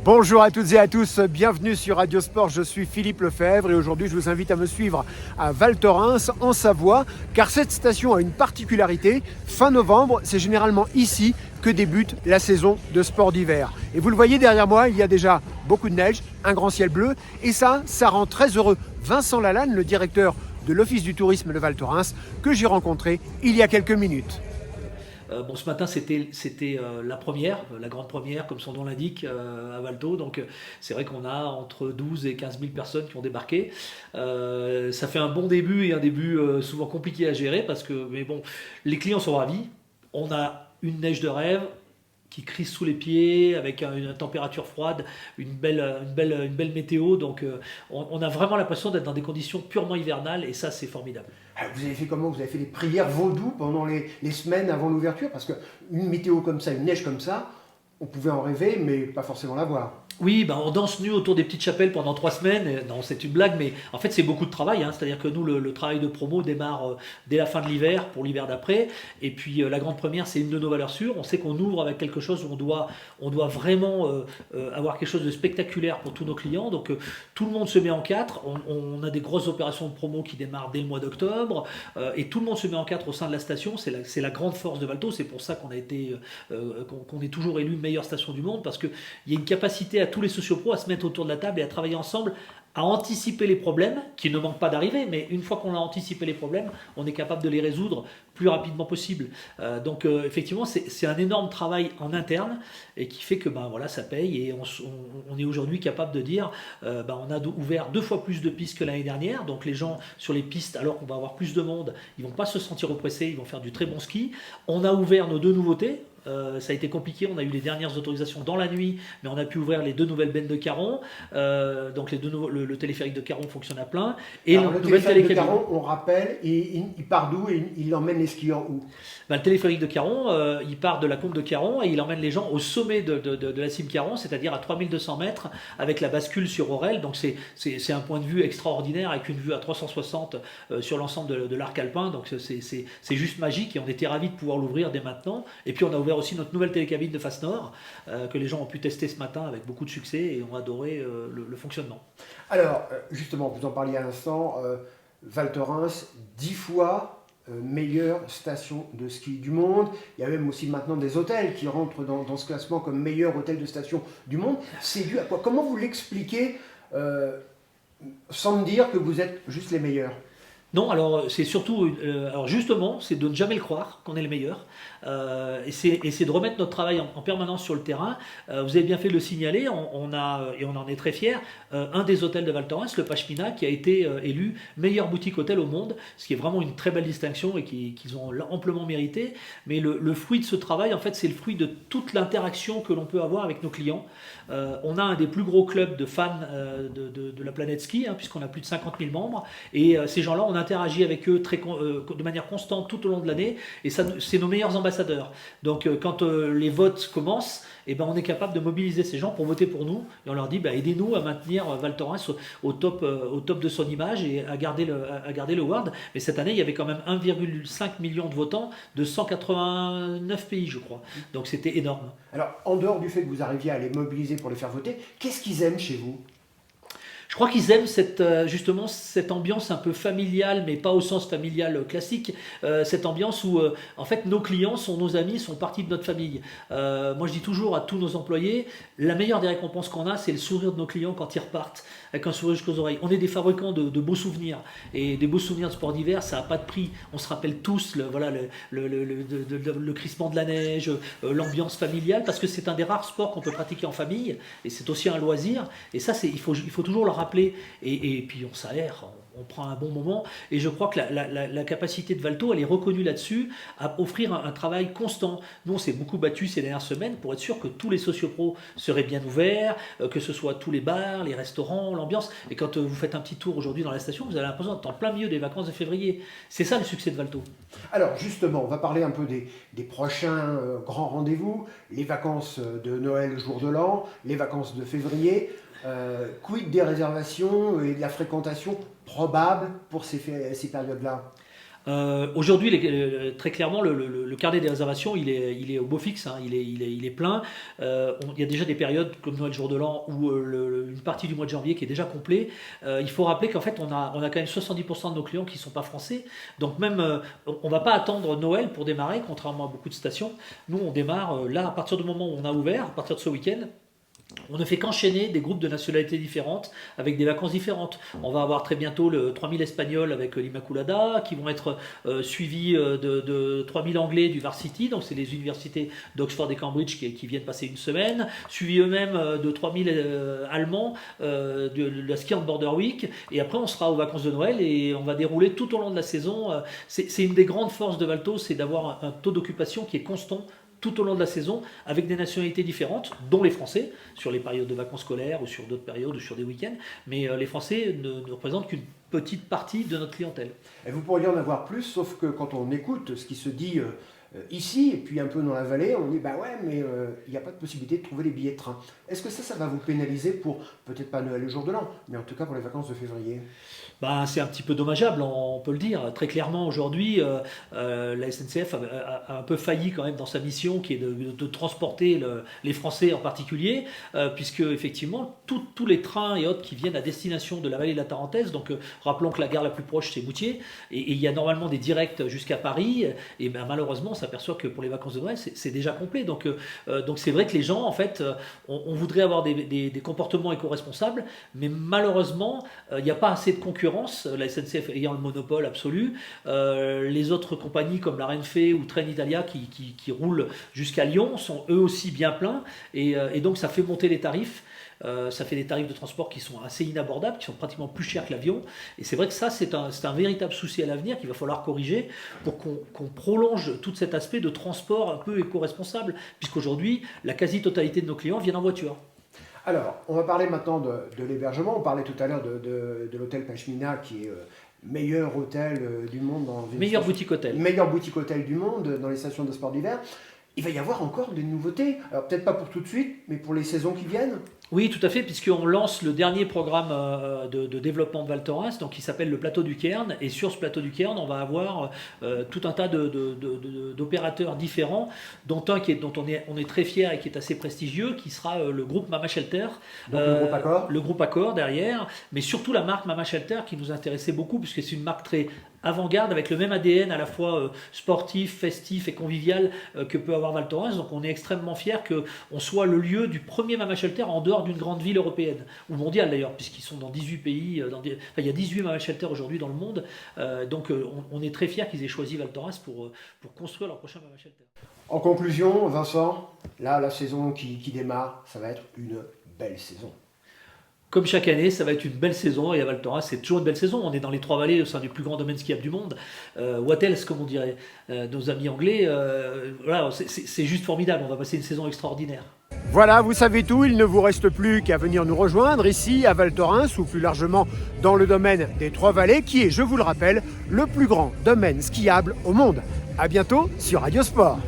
Bonjour à toutes et à tous, bienvenue sur Radio Sport, je suis Philippe Lefebvre et aujourd'hui je vous invite à me suivre à Val Thorens en Savoie car cette station a une particularité, fin novembre c'est généralement ici que débute la saison de sport d'hiver. Et vous le voyez derrière moi, il y a déjà beaucoup de neige, un grand ciel bleu et ça rend très heureux Vincent Lalanne, le directeur de l'Office du tourisme de Val Thorens que j'ai rencontré il y a quelques minutes. Ce matin, c'était la première, la grande première, comme son nom l'indique, à Valto. Donc, c'est vrai qu'on a entre 12 et 15 000 personnes qui ont débarqué. Ça fait un bon début et un début souvent compliqué à gérer mais bon, les clients sont ravis. On a une neige de rêve qui crisse sous les pieds, avec une température froide, une belle météo. Donc, on a vraiment l'impression d'être dans des conditions purement hivernales et ça, c'est formidable. Vous avez fait comment? Vous avez fait des prières vaudou pendant les semaines avant l'ouverture? Parce qu'une météo comme ça, une neige comme ça, on pouvait en rêver, mais pas forcément la voir. Oui, on danse nu autour des petites chapelles pendant 3 semaines. Non, c'est une blague, mais en fait, c'est beaucoup de travail, hein. C'est-à-dire que nous, le travail de promo démarre dès la fin de l'hiver pour l'hiver d'après. Et puis, la grande première, c'est une de nos valeurs sûres. On sait qu'on ouvre avec quelque chose où on doit vraiment avoir quelque chose de spectaculaire pour tous nos clients. Donc, tout le monde se met en quatre. On a des grosses opérations de promo qui démarrent dès le mois d'octobre. Et tout le monde se met en quatre au sein de la station. C'est la grande force de Valto. C'est pour ça qu'on est toujours élu meilleure station du monde parce qu'il y a une capacité à tous les sociopros à se mettre autour de la table et à travailler ensemble, à anticiper les problèmes, qui ne manquent pas d'arriver, mais une fois qu'on a anticipé les problèmes, on est capable de les résoudre plus rapidement possible. Effectivement, c'est un énorme travail en interne et qui fait que voilà, ça paye et on est aujourd'hui capable de dire on a ouvert 2 fois plus de pistes que l'année dernière, donc les gens sur les pistes, alors qu'on va avoir plus de monde, ils vont pas se sentir oppressés, ils vont faire du très bon ski. On a ouvert nos 2 nouveautés. Ça a été compliqué, on a eu les dernières autorisations dans la nuit, mais on a pu ouvrir les 2 nouvelles bennes de Caron. Donc le téléphérique de Caron fonctionne à plein. Et alors, le téléphérique de Caron, on rappelle, il part d'où et il emmène les skieurs où? Le téléphérique de Caron, il part de la combe de Caron et il emmène les gens au sommet de la cime Caron, c'est-à-dire à 3200 mètres avec la bascule sur Aurel. Donc c'est un point de vue extraordinaire avec une vue à 360 sur l'ensemble de l'arc alpin. Donc c'est juste magique et on était ravis de pouvoir l'ouvrir dès maintenant. Et puis on a ouvert aussi notre nouvelle télécabine de face nord que les gens ont pu tester ce matin avec beaucoup de succès et ont adoré le fonctionnement. Alors justement, vous en parliez à l'instant, Val Thorens, 10 fois meilleure station de ski du monde. Il y a même aussi maintenant des hôtels qui rentrent dans ce classement comme meilleur hôtel de station du monde. C'est dû à quoi? Comment vous l'expliquez sans me dire que vous êtes juste les meilleurs? Non, alors c'est surtout, alors justement, c'est de ne jamais le croire qu'on est le meilleur, et c'est de remettre notre travail en permanence sur le terrain. Vous avez bien fait de le signaler, on a et on en est très fiers. Un des hôtels de Val Thorens, le Pashmina, qui a été élu meilleure boutique hôtel au monde, ce qui est vraiment une très belle distinction et qu'ils ont amplement mérité. Mais le fruit de ce travail, en fait, c'est le fruit de toute l'interaction que l'on peut avoir avec nos clients. On a un des plus gros clubs de fans de la planète ski, hein, puisqu'on a plus de 50 000 membres, et ces gens-là, on interagit avec eux de manière constante tout au long de l'année et ça, c'est nos meilleurs ambassadeurs. Donc quand les votes commencent, on est capable de mobiliser ces gens pour voter pour nous et on leur dit aidez-nous à maintenir Val Thorens au top de son image et à garder le World. Mais cette année, il y avait quand même 1,5 million de votants de 189 pays, je crois. Donc c'était énorme. Alors, en dehors du fait que vous arriviez à les mobiliser pour les faire voter, qu'est-ce qu'ils aiment chez vous? Je crois qu'ils aiment justement cette ambiance un peu familiale, mais pas au sens familial classique. Cette ambiance où, en fait, nos clients sont nos amis, sont partie de notre famille. Moi, je dis toujours à tous nos employés, la meilleure des récompenses qu'on a, c'est le sourire de nos clients quand ils repartent, avec un sourire jusqu'aux oreilles. On est des fabricants de beaux souvenirs. Et des beaux souvenirs de sport d'hiver, ça n'a pas de prix. On se rappelle tous le crissement de la neige, l'ambiance familiale, parce que c'est un des rares sports qu'on peut pratiquer en famille, et c'est aussi un loisir. Et ça, il faut toujours leur rappeler et puis on s'aère, on prend un bon moment et je crois que la capacité de Valto elle est reconnue là-dessus à offrir un travail constant. Nous on s'est beaucoup battu ces dernières semaines pour être sûr que tous les sociopros seraient bien ouverts, que ce soit tous les bars, les restaurants, l'ambiance, et quand vous faites un petit tour aujourd'hui dans la station vous avez l'impression d'être en plein milieu des vacances de février. C'est ça le succès de Valto. Alors justement, on va parler un peu des prochains grands rendez-vous, les vacances de Noël, jour de l'an, les vacances de février. Quid des réservations et de la fréquentation probable pour ces périodes-là? Aujourd'hui, très clairement, le carnet des réservations, il est au beau fixe, hein, il est plein. Il y a déjà des périodes comme Noël, jour de l'an, où une partie du mois de janvier qui est déjà complet. Il faut rappeler qu'en fait, on a quand même 70% de nos clients qui ne sont pas français. Donc même, on ne va pas attendre Noël pour démarrer, contrairement à beaucoup de stations. Nous, on démarre là, à partir du moment où on a ouvert, à partir de ce week-end. On ne fait qu'enchaîner des groupes de nationalités différentes avec des vacances différentes. On va avoir très bientôt le 3000 Espagnols avec l'Immaculada qui vont être suivis de 3000 Anglais du Varsity, donc c'est les universités d'Oxford et Cambridge qui viennent passer une semaine, suivis eux-mêmes de 3000 Allemands de la Ski and Border Week, et après on sera aux vacances de Noël et on va dérouler tout au long de la saison. C'est une des grandes forces de Valto, c'est d'avoir un taux d'occupation qui est constant tout au long de la saison, avec des nationalités différentes, dont les Français, sur les périodes de vacances scolaires ou sur d'autres périodes ou sur des week-ends. Mais les Français ne représentent qu'une petite partie de notre clientèle. Et vous pourriez en avoir plus, sauf que quand on écoute ce qui se dit ici, et puis un peu dans la vallée, on dit bah ouais, mais il n'y a pas de possibilité de trouver les billets de train. Est-ce que ça va vous pénaliser pour, peut-être pas Noël le jour de l'an, mais en tout cas pour les vacances de février? C'est un petit peu dommageable, on peut le dire. Très clairement, aujourd'hui, la SNCF a un peu failli quand même dans sa mission, qui est de transporter les Français en particulier, puisque effectivement, tous les trains et autres qui viennent à destination de la vallée de la Tarentaise, donc rappelons que la gare la plus proche, c'est Moutier, et il y a normalement des directs jusqu'à Paris, et malheureusement, on s'aperçoit que pour les vacances de Noël, c'est déjà complet. Donc c'est vrai que les gens, en fait, on voudrait avoir des comportements éco-responsables, mais malheureusement, il n'y a pas assez de concurrence. La SNCF ayant le monopole absolu, les autres compagnies comme la Renfe ou Trenitalia qui roulent jusqu'à Lyon sont eux aussi bien pleins, et donc ça fait monter les tarifs. Ça fait des tarifs de transport qui sont assez inabordables, qui sont pratiquement plus chers que l'avion. Et c'est vrai que ça, c'est un véritable souci à l'avenir qu'il va falloir corriger pour qu'on prolonge tout cet aspect de transport un peu éco-responsable, puisqu'aujourd'hui, la quasi-totalité de nos clients viennent en voiture. Alors, on va parler maintenant de l'hébergement. On parlait tout à l'heure de l'hôtel Pashmina, qui est meilleur hôtel du monde. Meilleur boutique hôtel. Meilleur boutique hôtel du monde dans les stations de sport d'hiver. Il va y avoir encore des nouveautés. Alors, peut-être pas pour tout de suite, mais pour les saisons qui viennent. Oui, tout à fait, puisqu'on lance le dernier programme de développement de Val Thorens, donc qui s'appelle le plateau du Cairn. Et sur ce plateau du Cairn, on va avoir tout un tas d'opérateurs différents, dont un dont on est très fier et qui est assez prestigieux, qui sera le groupe Mama Shelter. Donc le groupe Accor. Le groupe Accor derrière, mais surtout la marque Mama Shelter qui nous intéressait beaucoup, puisque c'est une marque très avant-garde avec le même ADN à la fois sportif, festif et convivial que peut avoir Val Thorens. Donc on est extrêmement fiers qu'on soit le lieu du premier Mama Shelter en dehors d'une grande ville européenne, ou mondiale d'ailleurs, puisqu'ils sont dans 18 pays, il y a 18 Mama Shelter aujourd'hui dans le monde, donc on est très fiers qu'ils aient choisi Val Thorens pour construire leur prochain Mama Shelter. En conclusion, Vincent, là la saison qui démarre, ça va être une belle saison. Comme chaque année, ça va être une belle saison, et à Val Thorens, c'est toujours une belle saison. On est dans les Trois-Vallées, au sein du plus grand domaine skiable du monde. What else, comme on dirait nos amis anglais. Voilà, c'est juste formidable, on va passer une saison extraordinaire. Voilà, vous savez tout, il ne vous reste plus qu'à venir nous rejoindre ici à Val Thorens, ou plus largement dans le domaine des Trois-Vallées, qui est, je vous le rappelle, le plus grand domaine skiable au monde. À bientôt sur Radio Sport.